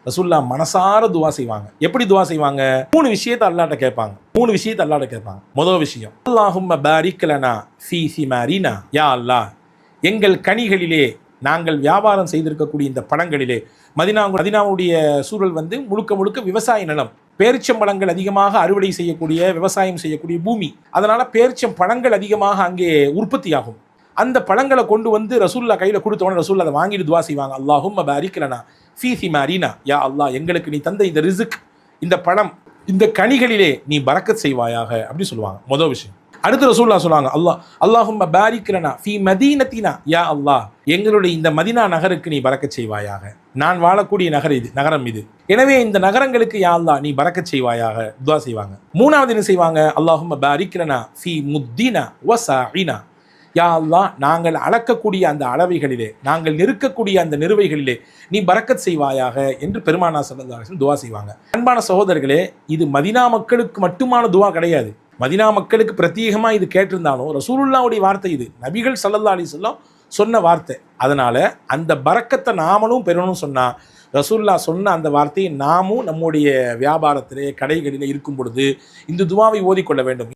ரசூல்லா மனசார துவா செய்வாங்க. எப்படி துவா செய்வாங்க? 3 விஷயத்தை அல்லாஹ்ட்ட கேட்பாங்க. முதல் விஷயம், அல்லாஹும்ம பாரிக் லனா ஃபீ சிமாரினா, யா அல்லாஹ் எங்கள் கனிகளிலே, நாங்கள் வியாபாரம் செய்திருக்கக்கூடிய இந்த பழங்களிலே, மதீனாவுடைய சூழல் முழுக்க முழுக்க விவசாய நிலம், பேரிச்சம்பழங்கள் அதிகமாக அறுவடை செய்யக்கூடிய, விவசாயம் செய்யக்கூடிய பூமி. அதனால பேரிச்சம்பழங்கள் அதிகமாக அங்கே உற்பத்தி ஆகும். அந்த பழங்களை கொண்டு ரசூல்லா கையில் கொடுத்தவொடனே ரசூல்லா அதை வாங்கிட்டு துவா செய்வாங்க. அல்லாஹும்ம பாரிக் லனா ஃபீ சிமாரினா, யா அல்லாஹ் எங்களுக்கு நீ தந்த இந்த ரிஸ்க், இந்த பழம், இந்த கனிகளிலே நீ பரக்கத் செய்வாயாக அப்படி சொல்லுவாங்க. முதல் விஷயம். அடுத்து ரசூல்லா சொல்லுவாங்க, அல்லாஹும்ம பாரிக் லனா ஃபீ மதீனத்தினா, யா அல்லாஹ் எங்களுடைய இந்த மதீனா நகருக்கு நீ பரக்கத் செய்வாயாக. நான் வாழக்கூடிய நகரம் இது. எனவே இந்த நகரங்களுக்கு யா அல்லாஹ் நீ பரக்கத் செய்வாயாக துவா செய்வாங்க. மூணாவது என்ன செய்வாங்க? அல்லாஹும்ம பாரிக் லனா ஃபீ முத்தினா வஸாஇனா, யா அல்லாஹ் நாங்கள் அளக்கக்கூடிய அந்த அளவைகளிலே, நாங்கள் நெருக்கக்கூடிய அந்த நிறுவைகளிலே நீ பரக்கத் செய்வாயாக என்று பெருமானா ஸல்லல்லாஹு அலைஹி வஸல்லம் துவா செய்வாங்க. அன்பான சகோதரர்களே, இது மதீனா மக்களுக்கு மட்டுமான துவா கிடையாது. மதீனா மக்களுக்கு பிரத்யேகமாக இது கேட்டிருந்தாலும் ரசூலுல்லாஹ்வுடைய வார்த்தை இது, நபிகள் ஸல்லல்லாஹு அலைஹி வஸல்லம் சொன்ன வார்த்தை. அதனால அந்த பரக்கத்தை நாமளும் பெறணும்னு சொன்னா, ரசூலுல்லாஹ் சொன்ன அந்த வார்த்தையை நாமும் நம்முடைய வியாபாரத்திலே, கடைகளிலே இருக்கும் பொழுது இந்த துவாவை ஓதிக்கொள்ள வேண்டும்.